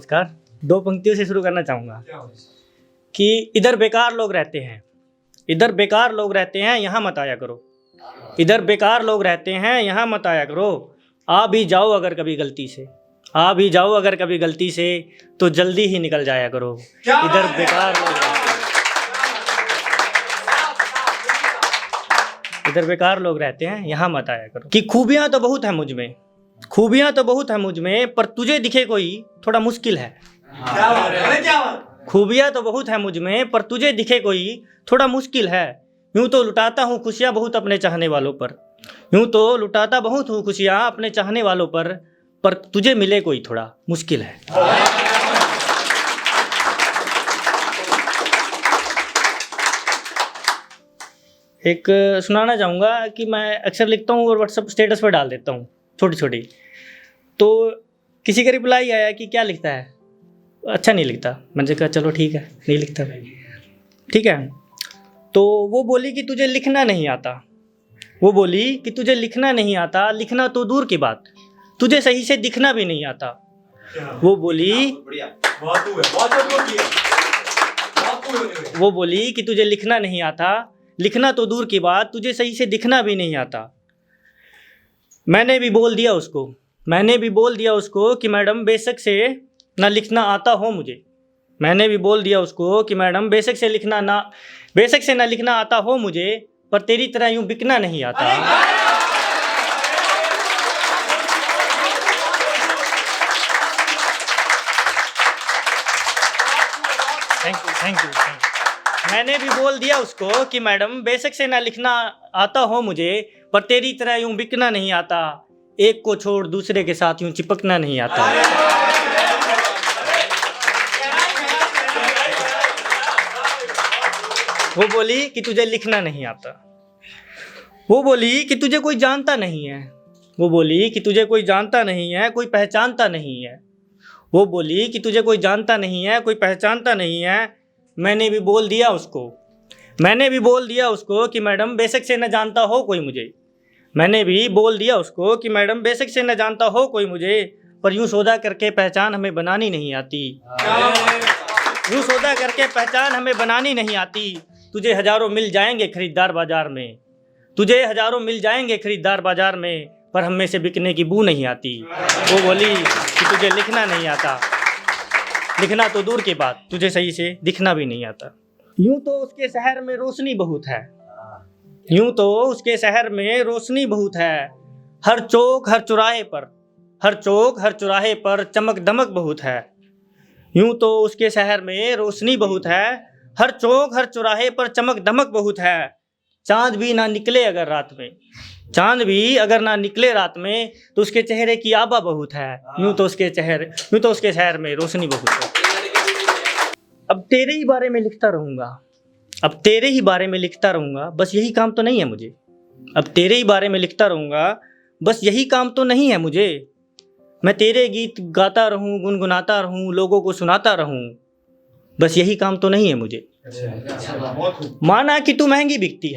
नमस्कार। दो पंक्तियों से शुरू करना चाहूँगा कि इधर बेकार लोग रहते हैं, इधर बेकार लोग रहते हैं, यहाँ मत आया करो। इधर बेकार लोग रहते हैं, यहाँ मत आया करो। आ भी जाओ अगर कभी गलती से, आ भी जाओ अगर कभी गलती से, तो जल्दी ही निकल जाया करो। इधर बेकार लोग रहते हैं, इधर बेकार लोग रहते हैं, यहाँ मत आया करो। कि खूबियाँ तो बहुत हैं मुझ में, खूबियाँ तो बहुत हैं मुझ में, पर तुझे दिखे कोई थोड़ा मुश्किल है। खूबियाँ तो बहुत हैं मुझ में, पर तुझे दिखे कोई थोड़ा मुश्किल है। यूं तो लुटाता हूँ खुशियाँ बहुत अपने चाहने वालों पर, यूं तो लुटाता बहुत हूँ खुशियाँ अपने चाहने वालों पर तुझे मिले कोई थोड़ा मुश्किल है। एक सुनाना चाहूँगा कि मैं अक्सर लिखता हूँ और व्हाट्सएप स्टेटस पर डाल देता हूँ छोटी छोटी। तो किसी का रिप्लाई आया कि क्या लिखता है, अच्छा नहीं लिखता। मैंने कहा चलो ठीक है, नहीं लिखता भाई, ठीक है। तो वो बोली कि तुझे लिखना नहीं आता, वो बोली कि तुझे लिखना नहीं आता, लिखना तो दूर की बात, तुझे सही से दिखना भी नहीं आता। वो बोली कि तुझे लिखना नहीं आता, लिखना तो दूर की बात, तुझे सही से दिखना भी नहीं आता। मैंने भी बोल दिया उसको कि मैडम बेशक से ना लिखना आता हो मुझे। मैंने भी बोल दिया उसको कि मैडम बेशक से ना लिखना आता हो मुझे, पर तेरी तरह यूं बिकना नहीं आता। Thank you. मैंने भी बोल दिया उसको कि मैडम बेशक से ना लिखना आता हो मुझे, पर तेरी तरह यूं बिकना नहीं आता। एक को छोड़ दूसरे के साथ यूं चिपकना नहीं आता। वो बोली कि तुझे लिखना नहीं आता, वो बोली कि तुझे कोई जानता नहीं है, वो बोली कि तुझे कोई जानता नहीं है, कोई पहचानता नहीं है। वो बोली कि तुझे कोई जानता नहीं है, कोई पहचानता नहीं है। मैंने भी बोल दिया उसको कि मैडम बेशक से न जानता हो कोई मुझे। मैंने भी बोल दिया उसको कि मैडम बेशक से न जानता हो कोई मुझे, पर यूं सौदा करके पहचान हमें बनानी नहीं आती। यूं सौदा करके पहचान हमें बनानी नहीं आती। तुझे हजारों मिल जाएंगे खरीदार बाजार में, तुझे हजारों मिल जाएंगे खरीदार बाजार में, पर हम में से बिकने की बू नहीं आती। वो बोली कि तुझे लिखना नहीं आता, लिखना तो दूर की बात, तुझे सही से दिखना भी नहीं आता। यूं तो उसके शहर में रोशनी बहुत है, यूं तो उसके शहर में रोशनी बहुत है। हर चौक हर चौराहे पर चमक दमक बहुत है। यूं तो उसके शहर में रोशनी बहुत है, हर चौक हर चौराहे पर चमक दमक बहुत है। चांद भी ना निकले अगर ना निकले रात में, तो उसके चेहरे की आबा बहुत है। यूं तो उसके शहर में रोशनी बहुत है। अब तेरे ही बारे में लिखता रहूँगा, बस यही काम तो नहीं है मुझे। अब तेरे ही बारे में लिखता रहूँगा, बस यही काम तो नहीं है मुझे। मैं तेरे गीत गाता रहूँ, गुनगुनाता रहूँ, लोगों को सुनाता रहूँ, बस यही काम तो नहीं है मुझे। माना कि तू महंगी बिकती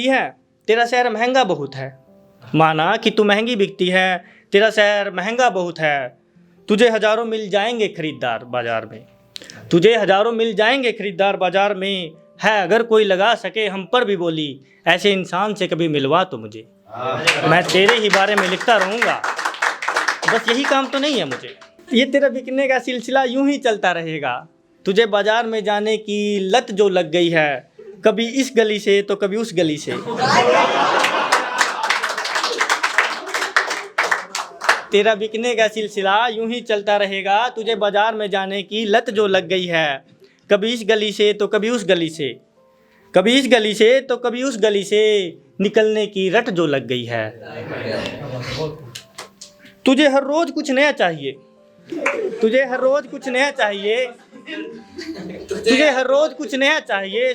है, तेरा शहर महंगा बहुत है। माना कि तू महंगी बिकती है, तेरा शहर महंगा बहुत है। तुझे हजारों मिल जाएंगे खरीदार बाजार में, है अगर कोई लगा सके हम पर भी बोली, ऐसे इंसान से कभी मिलवा तो मुझे। मैं तेरे ही बारे में लिखता रहूँगा, बस यही काम तो नहीं है मुझे। ये तेरा बिकने का सिलसिला यूं ही चलता रहेगा, तुझे बाजार में जाने की लत जो लग गई है, कभी इस गली से तो कभी उस गली से। तेरा बिकने का सिलसिला यूं ही चलता रहेगा, तुझे बाजार में जाने की लत जो लग गई है, कभी इस गली से तो कभी उस गली से, कभी इस गली से तो कभी उस गली से, निकलने की रट जो लग गई है। तुझे हर रोज कुछ नया चाहिए,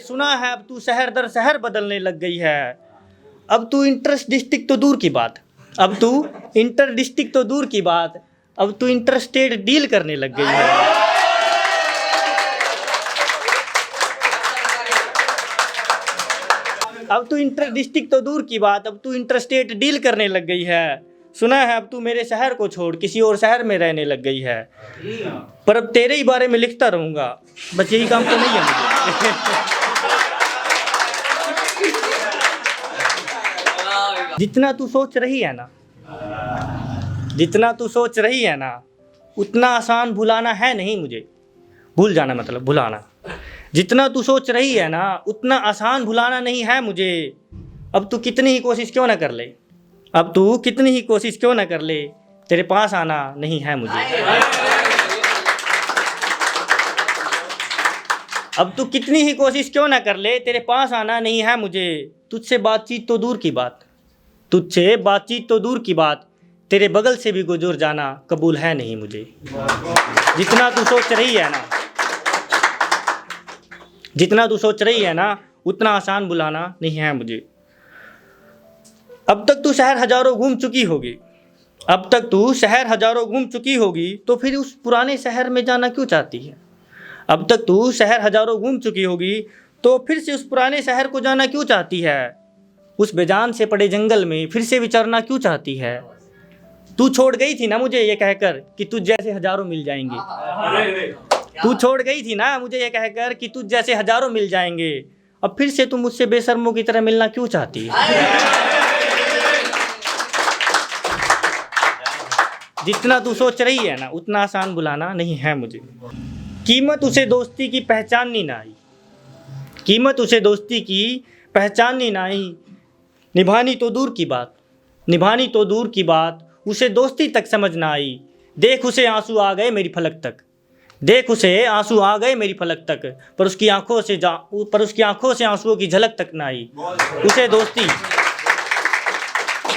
सुना है अब तू शहर दर शहर बदलने लग गई है। अब तू इंटर डिस्ट्रिक्ट तो दूर की बात, अब तू इंटरस्टेट डील करने लग गई है। अब तू इंटर डिस्ट्रिक्ट तो दूर की बात, अब तू इंटरस्टेट डील करने लग गई है। सुना है अब तू मेरे शहर को छोड़ किसी और शहर में रहने लग गई है, पर अब तेरे ही बारे में लिखता रहूँगा, बस यही काम तो नहीं है मुझे। जितना तू सोच रही है ना, जितना तू सोच रही है ना, उतना आसान भुलाना है नहीं मुझे। भूल जाना मतलब भुलाना। जितना तू सोच रही है ना, उतना आसान भुलाना नहीं है मुझे। अब तू कितनी ही कोशिश क्यों ना कर ले, अब तू कितनी ही कोशिश क्यों ना कर ले, तेरे पास आना नहीं है मुझे। अब तू कितनी ही कोशिश क्यों ना कर ले, तेरे पास आना नहीं है मुझे। तुझसे बातचीत तो दूर की बात, तुझसे बातचीत तो दूर की बात, तेरे बगल से भी गुजर जाना कबूल है नहीं मुझे। जितना तू सोच रही है ना, जितना तू सोच रही है ना, उतना आसान बुलाना नहीं है मुझे। अब तक तू शहर हजारों घूम चुकी होगी, अब तक तू शहर हजारों घूम चुकी होगी, तो फिर उस पुराने शहर में जाना क्यों चाहती है। अब तक तू शहर हजारों घूम चुकी होगी, तो फिर से उस पुराने शहर को जाना क्यों चाहती है। उस बेजान से पड़े जंगल में फिर से विचरना क्यों चाहती है। तू छोड़ गई थी ना मुझे ये कहकर कि तुझ जैसे हजारों मिल जाएंगे। तू छोड़ गई थी ना मुझे ये कहकर कि तुझ जैसे हजारों मिल जाएंगे। अब फिर से तुम मुझसे बेशर्मों की तरह मिलना क्यों चाहती है। जितना तू सोच रही है ना, उतना आसान बुलाना नहीं है मुझे। कीमत उसे दोस्ती की पहचाननी ना आई, कीमत उसे दोस्ती की पहचाननी ना आई। निभानी तो दूर की बात, निभानी तो दूर की बात, उसे दोस्ती तक समझ ना आई। देख उसे आंसू आ गए मेरी फलक तक, देख उसे आंसू आ गए मेरी फलक तक, पर उसकी आंखों से आंसुओं की झलक तक ना आई।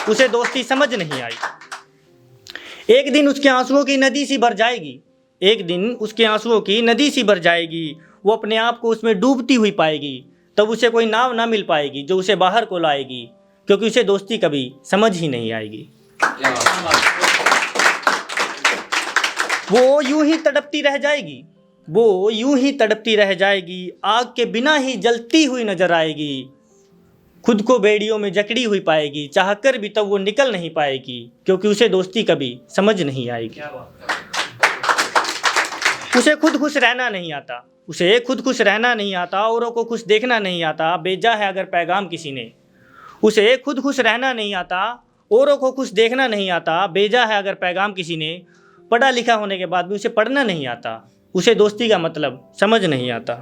उसे दोस्ती समझ नहीं आई। एक दिन उसके आंसुओं की नदी सी भर जाएगी, एक दिन उसके आंसुओं की नदी सी भर जाएगी। वो अपने आप को उसमें डूबती हुई पाएगी, तब उसे कोई नाव ना मिल पाएगी जो उसे बाहर को लाएगी, क्योंकि उसे दोस्ती कभी समझ ही नहीं आएगी। वो यूं ही तड़पती रह जाएगी, वो यूं ही तड़पती रह जाएगी, आग के बिना ही जलती हुई नजर आएगी। खुद को बेड़ियों में जकड़ी हुई पाएगी, चाहकर भी तब वो निकल नहीं पाएगी, क्योंकि उसे दोस्ती कभी समझ नहीं आएगी। उसे खुद खुश रहना नहीं आता, उसे खुद खुश रहना नहीं आता, औरों को खुश देखना नहीं आता, भेजा है अगर पैगाम किसी ने। उसे खुद खुश रहना नहीं आता, औरों को खुश देखना नहीं आता, भेजा है अगर पैगाम किसी ने। पढ़ा लिखा होने के बाद भी उसे पढ़ना नहीं आता, उसे दोस्ती का मतलब समझ नहीं आता।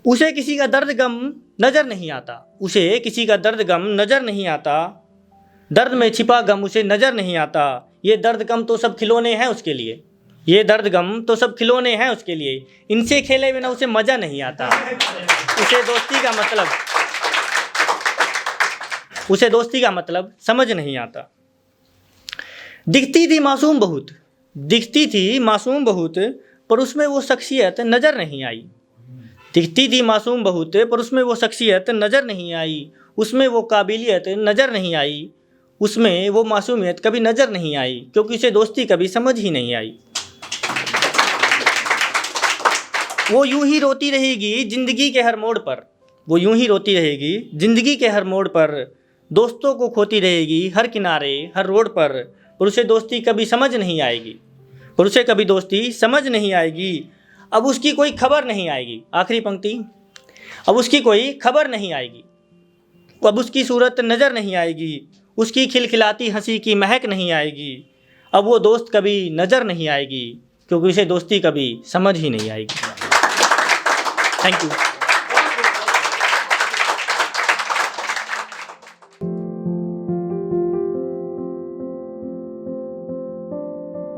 उसे किसी का दर्द गम नज़र नहीं आता, उसे किसी का दर्द गम नज़र नहीं आता, दर्द में छिपा गम उसे नज़र नहीं आता। ये दर्द गम तो सब खिलौने हैं उसके लिए, ये दर्द गम तो सब खिलौने हैं उसके लिए, इनसे खेले बिना उसे मज़ा नहीं आता। उसे दोस्ती का मतलब, उसे दोस्ती का मतलब समझ नहीं आता। दिखती थी मासूम बहुत, दिखती थी मासूम बहुत, पर उसमें वो शख्सियत नज़र नहीं आई। दिखती थी मासूम बहुत, पर उसमें वो शख्सियत नज़र नहीं आई, उसमें वो काबिलियत नज़र नहीं आई, उसमें वो मासूमियत कभी नज़र नहीं आई, क्योंकि उसे दोस्ती कभी समझ ही नहीं आई। वो यूं ही रोती रहेगी ज़िंदगी के हर मोड़ पर, वो यूं ही रोती रहेगी ज़िंदगी के हर मोड़ पर, दोस्तों को खोती रहेगी हर किनारे हर रोड पर उसे दोस्ती कभी समझ नहीं आएगी, पर उसे कभी दोस्ती समझ नहीं आएगी। अब उसकी कोई खबर नहीं आएगी, आखिरी पंक्ति, अब उसकी कोई खबर नहीं आएगी, अब उसकी सूरत नज़र नहीं आएगी, उसकी खिलखिलाती हंसी की महक नहीं आएगी। अब वो दोस्त कभी नज़र नहीं आएगी, क्योंकि उसे दोस्ती कभी समझ ही नहीं आएगी। Thank you.